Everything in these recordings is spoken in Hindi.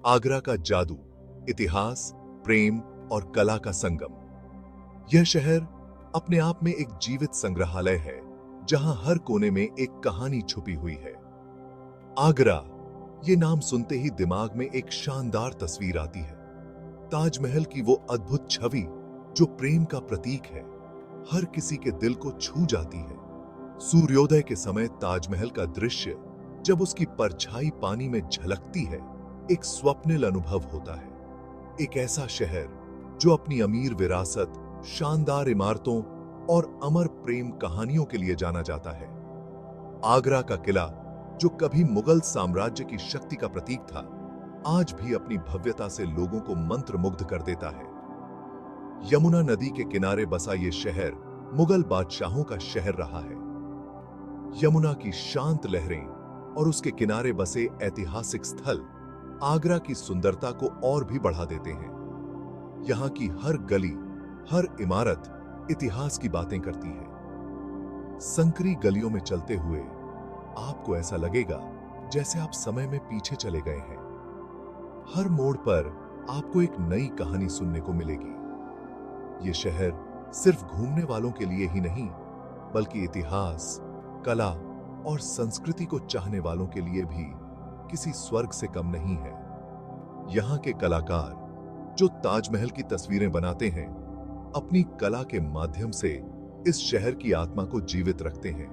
आगरा का जादू, इतिहास, प्रेम और कला का संगम। यह शहर अपने आप में एक जीवित संग्रहालय है, जहां हर कोने में एक कहानी छुपी हुई है। आगरा, ये नाम सुनते ही दिमाग में एक शानदार तस्वीर आती है। ताजमहल की वो अद्भुत छवि जो प्रेम का प्रतीक है, हर किसी के दिल को छू जाती है। सूर्योदय के समय ताजमहल का दृश्य, जब उसकी परछाई पानी में झलकती है, एक स्वप्निल अनुभव होता है। एक ऐसा शहर जो अपनी अमीर विरासत, शानदार इमारतों और अमर प्रेम कहानियों के लिए जाना जाता है। आगरा का किला, जो कभी मुगल साम्राज्य की शक्ति का प्रतीक था, आज भी अपनी भव्यता से लोगों को मंत्रमुग्ध कर देता है। यमुना नदी के किनारे बसा ये शहर मुगल बादशाहों का शहर रहा है। यमुना की शांत लहरें और उसके किनारे बसे ऐतिहासिक स्थल आगरा की सुंदरता को और भी बढ़ा देते हैं। यहां की हर गली, हर इमारत इतिहास की बातें करती है। संकरी गलियों में चलते हुए आपको ऐसा लगेगा जैसे आप समय में पीछे चले गए हैं। हर मोड़ पर आपको एक नई कहानी सुनने को मिलेगी। ये शहर सिर्फ घूमने वालों के लिए ही नहीं, बल्कि इतिहास, कला और संस्कृति को चाहने वालों के लिए भी किसी स्वर्ग से कम नहीं है। यहाँ के कलाकार जो ताजमहल की तस्वीरें बनाते हैं, अपनी कला के माध्यम से इस शहर की आत्मा को जीवित रखते हैं।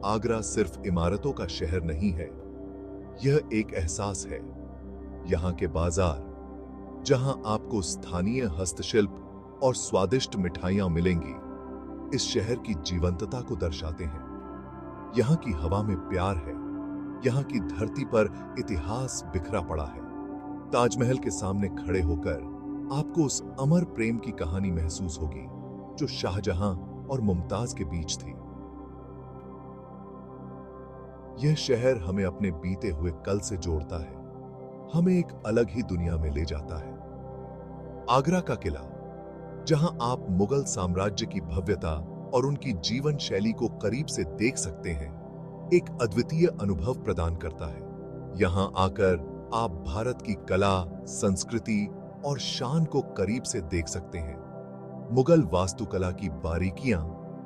आगरा सिर्फ इमारतों का शहर नहीं है, यह एक एहसास है। यहाँ के बाजार, जहां आपको स्थानीय हस्तशिल्प और स्वादिष्ट मिठाइयां मिलेंगी, इस शहर की जीवंतता को दर्शाते हैं। यहाँ की हवा में प्यार है, यहाँ की धरती पर इतिहास बिखरा पड़ा है। ताजमहल के सामने खड़े होकर आपको उस अमर प्रेम की कहानी महसूस होगी जो शाहजहां और मुमताज के बीच थी। यह शहर हमें अपने बीते हुए कल से जोड़ता है, हमें एक अलग ही दुनिया में ले जाता है। आगरा का किला, जहां आप मुगल साम्राज्य की भव्यता और उनकी जीवन शैली को करीब से देख सकते हैं, एक अद्वितीय अनुभव प्रदान करता है। यहां आकर आप भारत की कला, संस्कृति और शान को करीब से देख सकते हैं। मुगल वास्तुकला की बारीकियां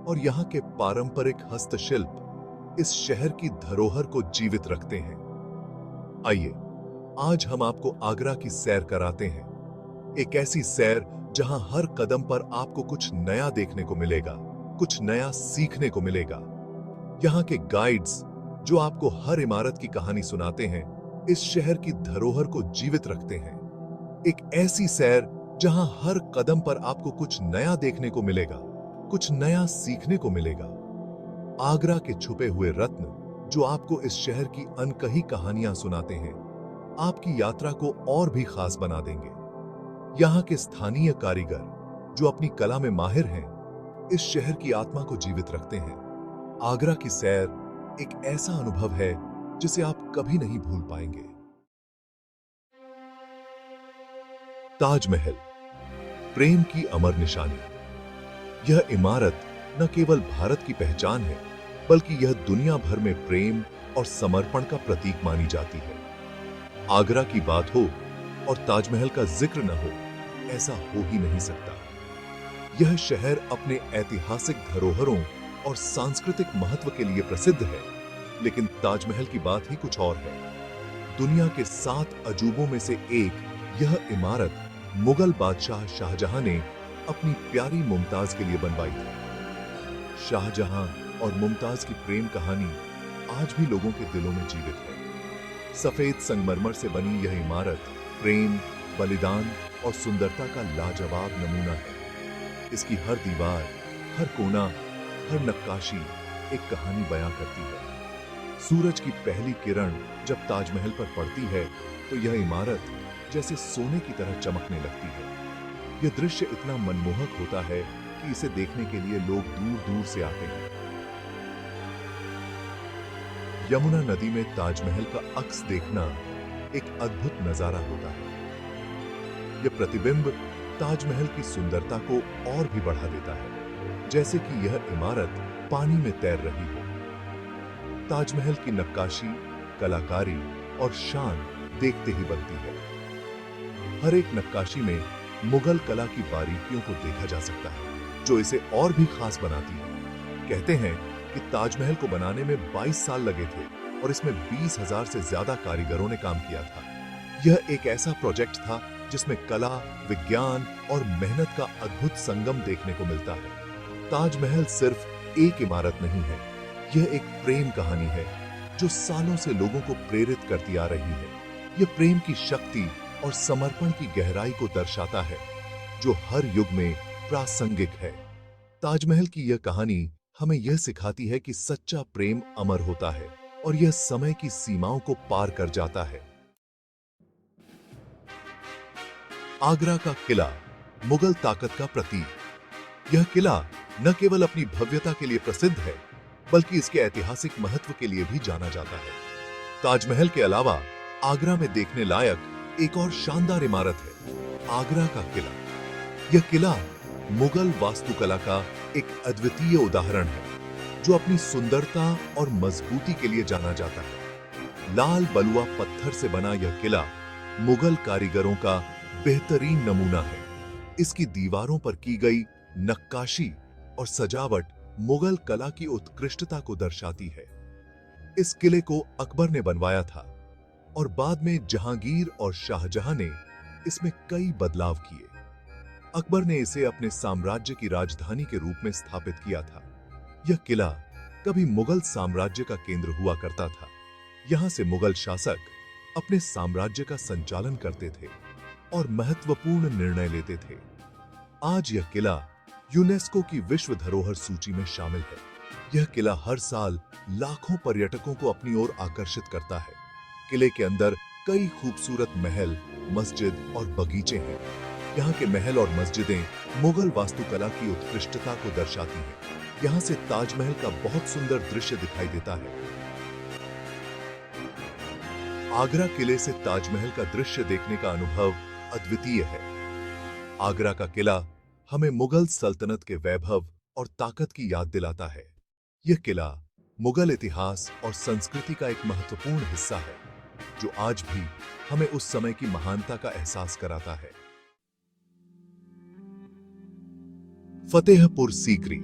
और यहां के पारंपरिक हस्तशिल्प इस शहर की धरोहर को जीवित रखते हैं। आइए, आज हम आपको आगरा की सैर कराते हैं। एक ऐसी सैर जहां हर कदम पर आपको कुछ नया देखने को मिलेगा, कुछ नया सीखने को मिलेगा। यहाँ के गाइड्स जो आपको हर इमारत की कहानी सुनाते हैं, इस शहर की धरोहर को जीवित रखते हैं। एक ऐसी सैर जहां हर कदम पर आपको कुछ नया देखने को मिलेगा, कुछ नया सीखने को मिलेगा। आगरा के छुपे हुए रत्न जो आपको इस शहर की अनकही कहानियां सुनाते हैं, आपकी यात्रा को और भी खास बना देंगे। यहाँ के स्थानीय कारीगर जो अपनी कला में माहिर हैं, इस शहर की आत्मा को जीवित रखते हैं। आगरा की सैर एक ऐसा अनुभव है जिसे आप कभी नहीं भूल पाएंगे। ताजमहल, प्रेम की अमर निशानी। यह इमारत न केवल भारत की पहचान है, बल्कि यह दुनिया भर में प्रेम और समर्पण का प्रतीक मानी जाती है। आगरा की बात हो और ताजमहल का जिक्र न हो, ऐसा हो ही नहीं सकता। यह शहर अपने ऐतिहासिक धरोहरों और सांस्कृतिक महत्व के लिए प्रसिद्ध है, लेकिन ताजमहल की बात ही कुछ और है। दुनिया के 7 अजूबों में से एक यह इमारत मुगल बादशाह शाहजहां ने अपनी प्यारी मुमताज के लिए बनवाई थी। शाहजहां और मुमताज की प्रेम कहानी आज भी लोगों के दिलों में जीवित है। सफेद संगमरमर से बनी यह इमारत प्रेम, बलिदान और सुंदरता का लाजवाब नमूना है। इसकी हर दीवार, हर कोना, हर नक्काशी एक कहानी बयां करती है। सूरज की पहली किरण जब ताजमहल पर पड़ती है, तो यह इमारत जैसे सोने की तरह चमकने लगती है। यह दृश्य इतना मनमोहक होता है कि इसे देखने के लिए लोग दूर दूर से आते हैं। यमुना नदी में ताजमहल का अक्स देखना एक अद्भुत नजारा होता है। यह प्रतिबिंब ताजमहल की सुंदरता को और भी बढ़ा देता है, जैसे कि यह इमारत पानी में तैर रही हो। ताजमहल की नक्काशी, कलाकारी और शान देखते ही बनती है। हर एक नक्काशी में मुगल कला की बारीकियों को देखा जा सकता है, जो इसे और भी खास बनाती है। कहते हैं कि ताजमहल को बनाने में 22 साल लगे थे और इसमें 20,000 से ज्यादा कारीगरों ने काम किया था। यह एक ऐसा प्रोजेक्ट था जिसमें कला, विज्ञान और मेहनत का अद्भुत संगम देखने को मिलता है। ताजमहल सिर्फ एक इमारत नहीं है, यह एक प्रेम कहानी है जो सालों से लोगों को प्रेरित करती आ रही है। यह प्रेम की शक्ति और समर्पण की गहराई को दर्शाता है, जो हर युग में प्रासंगिक है। ताजमहल की यह कहानी हमें यह सिखाती है कि सच्चा प्रेम अमर होता है और यह समय की सीमाओं को पार कर जाता है। आगरा का किला मुगल ताकत का प्रतीक। यह किला न केवल अपनी भव्यता के लिए प्रसिद्ध है, बल्कि इसके ऐतिहासिक महत्व के लिए भी जाना जाता है। ताजमहल के अलावा आगरा में देखने लायक एक और शानदार इमारत है, आगरा का किला। यह किला मुगल वास्तुकला का एक अद्वितीय उदाहरण है, जो अपनी सुंदरता और मजबूती के लिए जाना जाता है। लाल बलुआ पत्थर से बना यह किला मुगल कारीगरों का बेहतरीन नमूना है। इसकी दीवारों पर की गई नक्काशी और सजावट मुगल कला की उत्कृष्टता को दर्शाती है। इस किले को अकबर ने बनवाया था और बाद में जहांगीर और शाहजहां ने इसमें कई बदलाव किए। अकबर ने इसे अपने साम्राज्य की राजधानी के रूप में स्थापित किया था। यह किला कभी मुगल साम्राज्य का केंद्र हुआ करता था। यहां से मुगल शासक अपने साम्राज्य का संचालन करते थे और महत्वपूर्ण निर्णय लेते थे। आज यह किला यूनेस्को की विश्व धरोहर सूची में शामिल है। यह किला हर साल लाखों पर्यटकों को अपनी ओर आकर्षित करता है। किले के अंदर कई खूबसूरत महल, मस्जिद और बगीचे हैं। यहाँ के महल और मस्जिदें मुगल वास्तुकला की उत्कृष्टता को दर्शाती हैं। यहाँ से ताजमहल का बहुत सुंदर दृश्य दिखाई देता है। आगरा किले से ताजमहल का दृश्य देखने का अनुभव अद्वितीय है। आगरा का किला हमें मुगल सल्तनत के वैभव और ताकत की याद दिलाता है। यह किला मुगल इतिहास और संस्कृति का एक महत्वपूर्ण हिस्सा है, जो आज भी हमें उस समय की महानता का एहसास कराता है। फतेहपुर सीकरी,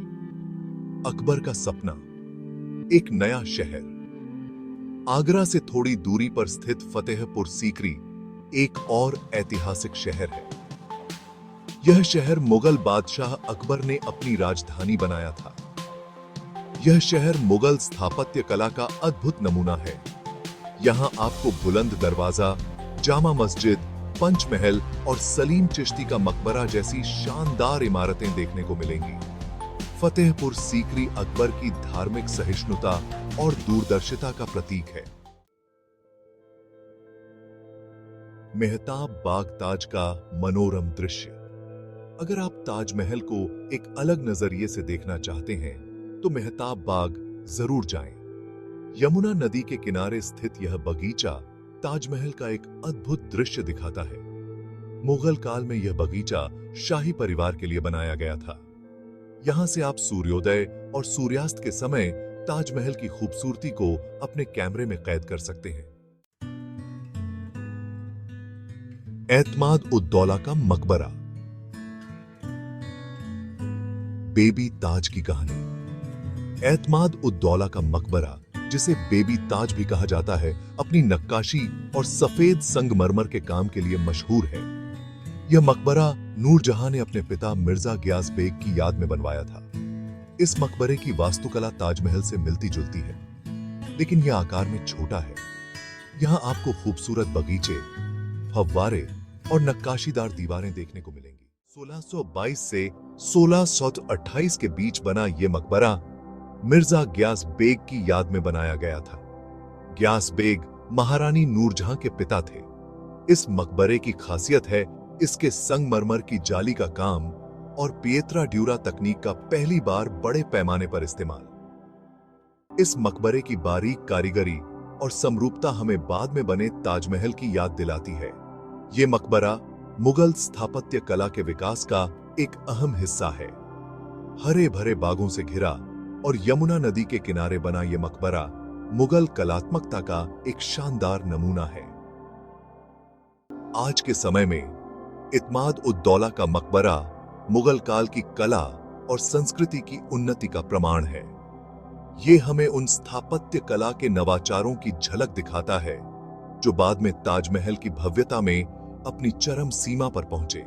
अकबर का सपना, एक नया शहर। आगरा से थोड़ी दूरी पर स्थित फतेहपुर सीकरी एक और ऐतिहासिक शहर है। यह शहर मुगल बादशाह अकबर ने अपनी राजधानी बनाया था। यह शहर मुगल स्थापत्य कला का अद्भुत नमूना है। यहां आपको बुलंद दरवाजा, जामा मस्जिद, पंचमहल और सलीम चिश्ती का मकबरा जैसी शानदार इमारतें देखने को मिलेंगी। फतेहपुर सीकरी अकबर की धार्मिक सहिष्णुता और दूरदर्शिता का प्रतीक है। मेहताब बाग ताज का मनोरम दृश्य। अगर आप ताजमहल को एक अलग नजरिए से देखना चाहते हैं, तो मेहताब बाग जरूर जाएं। यमुना नदी के किनारे स्थित यह बगीचा ताजमहल का एक अद्भुत दृश्य दिखाता है। मुगल काल में यह बगीचा शाही परिवार के लिए बनाया गया था। यहां से आप सूर्योदय और सूर्यास्त के समय ताजमहल की खूबसूरती को अपने कैमरे में कैद कर सकते हैं। एतमाद उद्दौला का मकबरा, बेबी ताज की कहानी। एतमाद उद्दौला का मकबरा, जिसे बेबी ताज भी कहा जाता है, अपनी नक्काशी और सफेद संगमरमर के काम के लिए मशहूर है। यह मकबरा नूरजहां ने अपने पिता मिर्जा गियास बेग की याद में बनवाया था। इस मकबरे की वास्तुकला ताजमहल से मिलती जुलती है, लेकिन यह आकार में छोटा है। यहां आपको खूबसूरत बगीचे, फव्वारे और नक्काशीदार दीवारें देखने को मिलेंगी। 1622 से 1628 के बीच बना यह मकबरा मिर्जा गियास बेग की याद में बनाया गया था। गियास बेग महारानी नूरजहां के पिता थे। इस मकबरे की खासियत है इसके संगमरमर की जाली का काम और पिएत्रा ड्यूरा तकनीक का पहली बार बड़े पैमाने पर इस्तेमाल। इस मकबरे की बारीक कारीगरी और समरूपता हमें बाद में बने ताजमहल की याद दिलाती है। यह मकबरा मुगल स्थापत्य कला के विकास का एक अहम हिस्सा है। हरे भरे बागों से घिरा और यमुना नदी के किनारे बना यह मकबरा मुगल कलात्मकता का एक शानदार नमूना है। आज के समय में इत्माद उद दौला का मकबरा मुगल काल की कला और संस्कृति की उन्नति का प्रमाण है। ये हमें उन स्थापत्य कला के नवाचारों की झलक दिखाता है जो बाद में ताजमहल की भव्यता में अपनी चरम सीमा पर पहुंचे।